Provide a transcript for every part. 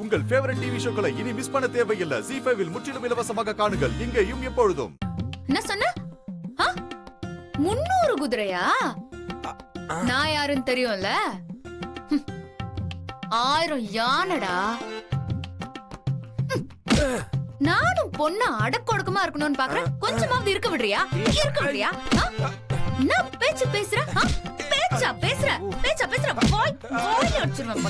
உங்கள் favourite TV ஷோக்களை இனி miss பண்ண தேவையில்லை. ஜீ5 இல் முற்றிலும் இலவசமாக காணுங்கள். இங்கேயும் எப்பொழுதும். என்ன சொன்ன? 300 குதிரையா? நான் யாருன்னு தெரியும்ல? 1000 யானடா. நானும் பொண்ணு அடக்கொடுக்கமா இருக்கணும்னு பாக்குறேன். கொஞ்சமாவது இருக்க விடுறியா? இருக்க விடுறியா? நான் பேச்சு பேசுற? பேச்சா பேசுற? பேச்சா பேசுற? வாய் அடிச்சிருவேன்.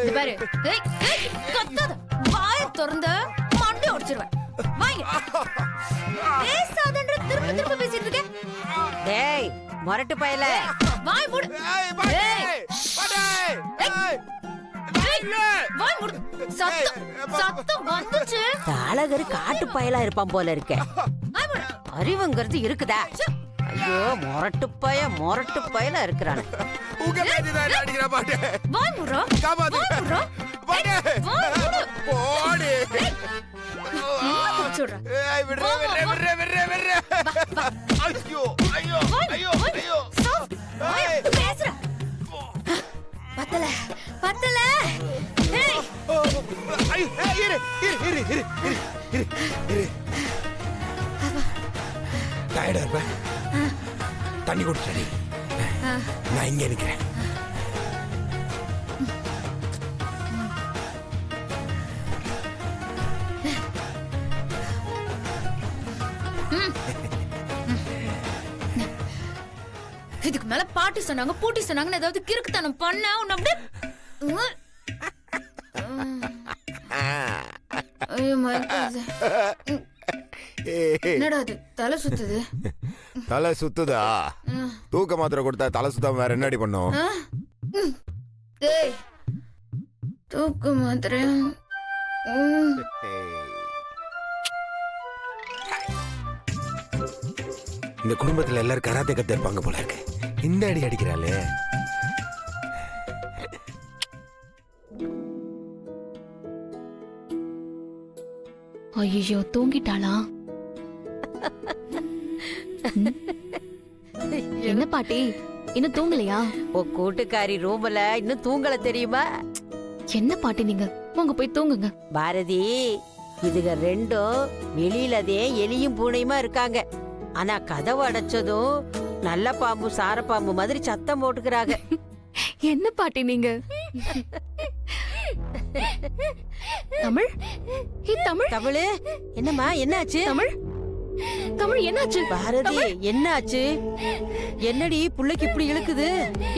இது பாரு, கத்தாத. வாயை திறந்து மண்டை அடிச்சிருவேன். வாங்க. பேசாதன்ற திரும்ப திரும்ப பேசிட்டு இருக்க. டேய் மொரட்டு பயல, வாய் மூடு. வாய் மூடு. சத்தம் வந்துச்சு. அழகரு காட்டு பயலா இருப்பான் போல இருக்க. அறிவுங்கிறது இருக்குதா? ஐயோ மொரட்டு பயலா இருக்கிறானே. வாய் மூடுறா. வாய் மூடுறா. வாய் மூடு. போடி. ஐயோ ஐயோ ஐயோ ஐயோ. பேசுற. பத்தல பத்தல. டயர்டா இருப்ப, தண்ணி குடிச்சடி. நான் இங்க நிக்கிறேன். இதுக்கு மேல பாட்டி சொன்னாங்க பூட்டி சொன்னாங்கன்னு ஏதாவது கிறுக்குத்தனம் பண்ண உன்னை அப்படியே ஐயோ மயக்காது. என்னடா அது தலை சுத்துது? தலை சுத்துதா? தூக்க மாத்திரை கொடுத்தா தலை சுத்தாம வேற என்னடி பண்ணும்? ஏய் தூக்க மாத்திரை. இந்த குடும்பத்துல எல்லாரும் கராத்தே கத்து இருப்பாங்க போல இருக்கு. இந்த அடி அடிக்கிறாளே. ஐயோ தூங்கிட்டாளா? என்ன பாட்டி இன்னும் தூங்கலையா? உன் கூட்டுக்காரி ரூம்ல இன்னும் தூங்கல தெரியுமா? என்ன பாட்டி நீங்க உங்க போய் தூங்குங்க. பாரதி, இதுக ரெண்டும் வெளியிலதே எலியும் பூனையுமா இருக்காங்க. ஆனா கதவு அடைச்சதும் நல்ல பாம்பு சார பாம்பு மாதிரி சத்தம் போட்டுக்கிறாங்க. என்ன பாட்டி நீங்க? தமிழ் தமிழ் தமிழ் என்னம்மா என்னாச்சு? தமிழ் தமிழ் என்னாச்சு? பாரதி என்னாச்சு? என்னடி புள்ளைக்கு இப்படி இழுக்குது?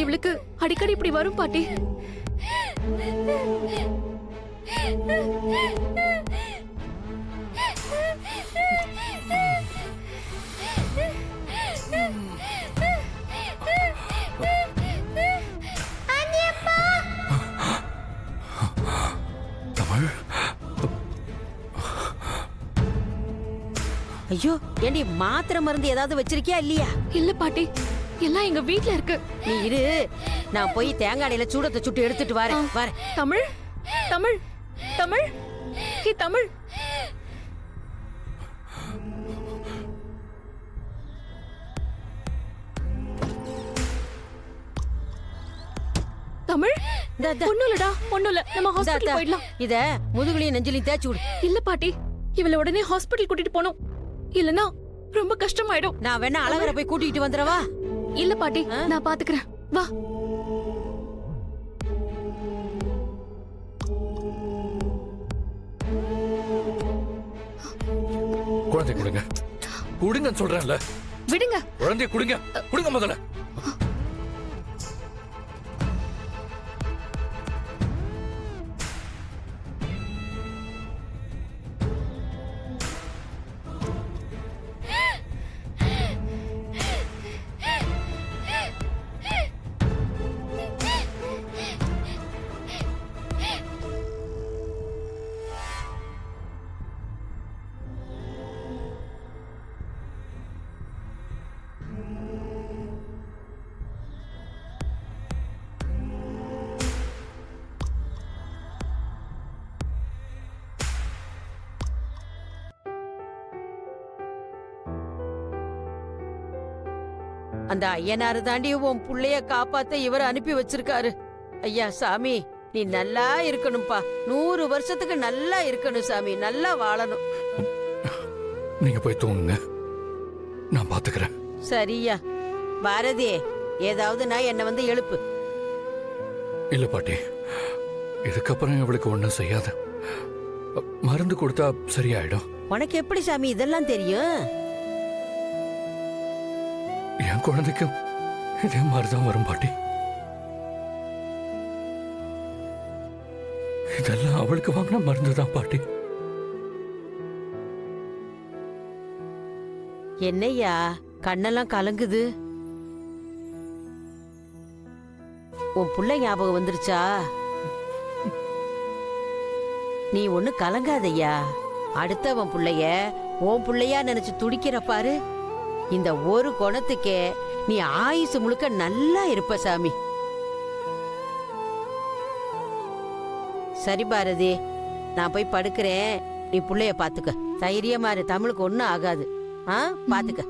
இவளுக்கு அடிக்கடி இப்படி வரும் பாட்டி. ஐயோ ஏண்டி மாத்திரை மருந்து ஏதாவது வச்சிருக்கியா இல்லையா? இல்ல பாட்டி, எல்லாம் எங்க வீட்ல இருக்கு. நீ இரு, நான் போய் தேங்காய் எண்ணெயில சூடத்தை சுட்டு எடுத்துட்டு வரேன். தமிழ் தமிழ் தமிழ் தமிழ் தமிழ். ஒண்ணுலடா ஒண்ணுல, நம்ம ஹாஸ்பிடல் போயிடலாம். இத முதுகுலையும் நெஞ்சிலையும் தேய்ச்சி விடு. இல்ல பாட்டி, இவளை உடனே ஹாஸ்பிடல் கூட்டிட்டு போனோம். இல்லனா ரொம்ப கஷ்டமாயிடும். நான் வேணா அழகரை போய் கூட்டிட்டு வந்துறவா? இல்ல பாட்டி, நான் பாத்துக்கிறேன். வா. குழந்தை கொடுங்க, குடுங்கன்னு சொல்றேன்ல. விடுங்க. குழந்தைய குடுங்க, குடுங்க முதல்ல. அந்த ஐயனாரு தாண்டி உன் புள்ளைய காப்பாத்த இவர் அனுப்பி வச்சிருக்காரு. ஐயா சாமி, நீ நல்லா இருக்கணும்ப்பா. 100 வருஷத்துக்கு நல்லா இருக்கணும் சாமி, நல்லா வாழணும். நீங்க போய் தூங்குங்க, நான் பாத்துக்கிறேன். சரியா பாரதி, ஏதாவது நான் என்ன வந்து எழுப்பு. இல்ல பாட்டி, இதுக்கப்புறம் இவளுக்கு ஒண்ணும் செய்யாத. மருந்து கொடுத்தா சரியாயிடும். உனக்கு எப்படி சாமி இதெல்லாம் தெரியும்? என் குழந்தைக்கும் இதே மாதிரிதான் வரும் பாட்டி. இதெல்லாம் அவளுக்கு வாங்கின மருந்து தான் பாட்டி. என்னய்யா கண்ணெல்லாம் கலங்குது? உன் புள்ள ஞாபகம் வந்துருச்சா? நீ ஒண்ணு கலங்காதய்யா. அடுத்தவன் புள்ளைய உன் புள்ளையா நினைச்சு துடிக்கிற பாரு. இந்த ஒரு குணத்துக்கே நீ ஆயுசு முழுக்க நல்லா இருப்ப சாமி. சரி பாரதி, நான் போய் படுக்கிறேன். நீ புள்ளைய பாத்துக்க. தைரியமா இரு, தமிழுக்கு ஒண்ணும் ஆகாது. பாத்துக்க.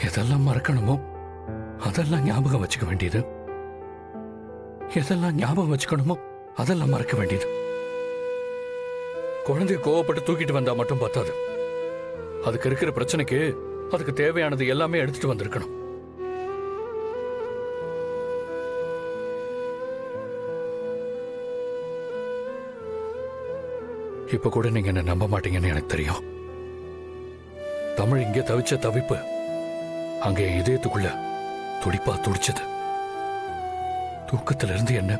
எதெல்லாம் மறக்கணுமோ அதெல்லாம் ஞாபகம் வச்சுக்க வேண்டியது. எதெல்லாம் ஞாபகம் வச்சுக்கணுமோ அதெல்லாம் மறக்க வேண்டியது. குழந்தைய கோவப்பட்டு தூக்கிட்டு வந்தா மட்டும் பத்தாது. அதுக்கு இருக்கிற பிரச்சனைக்கு அதுக்கு தேவையானது எல்லாமே எடுத்துட்டு வந்திருக்கணும். இப்ப கூட நீங்க என்ன நம்ப மாட்டீங்கன்னு எனக்கு தெரியும். தமிழ் இங்கே தவிச்ச தவிப்பு அங்கே இதயத்துக்குள்ள துடிப்பா துடிச்சது. தூக்கத்துல இருந்து என்ன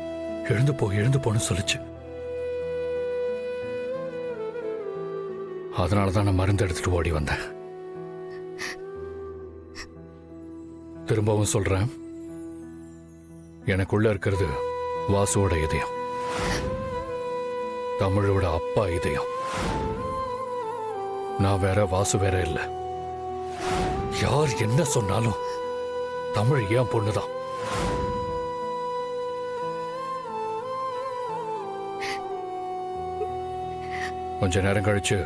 எழுந்து போன்னு சொல்லுச்சு. அதனாலதான் நான் மருந்து எடுத்துட்டு ஓடி வந்தேன். திரும்பவும் சொல்றேன், எனக்குள்ள இருக்கிறது வாசுவோட இதயம், தமிழோட அப்பா இதயம். நான் வேற, வாசு வேற இல்ல. யார் என்ன சொன்னாலும் தமிழ் ஏன் பொண்ணுதான். கொஞ்ச நேரம் கழிச்சு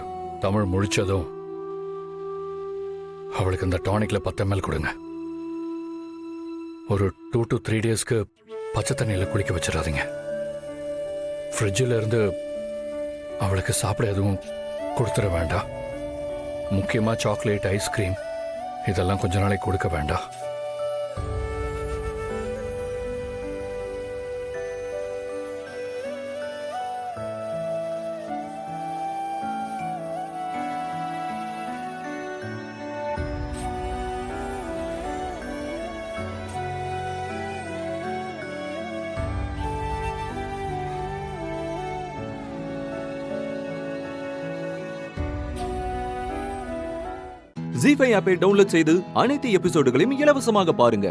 தமிழ் முழிச்சதும் அவளுக்கு இந்த டானிக்ல 10 ml கொடுங்க. ஒரு 2 to 3 டேஸ்க்கு பச்சை தண்ணியில குளிக்க வச்சிடாதீங்க. ஃப்ரிட்ஜில் இருந்து அவளுக்கு சாப்பிட எதுவும் கொடுத்துட வேண்டாம். முக்கியமா சாக்லேட், ஐஸ்கிரீம் இதெல்லாம் கொஞ்ச நாளைக்கு கொடுக்க வேண்டாம். ஜீ5 ஆப்பை டவுன்லோட் செய்து அனைத்து எபிசோடுகளையும் இலவசமாக பாருங்க.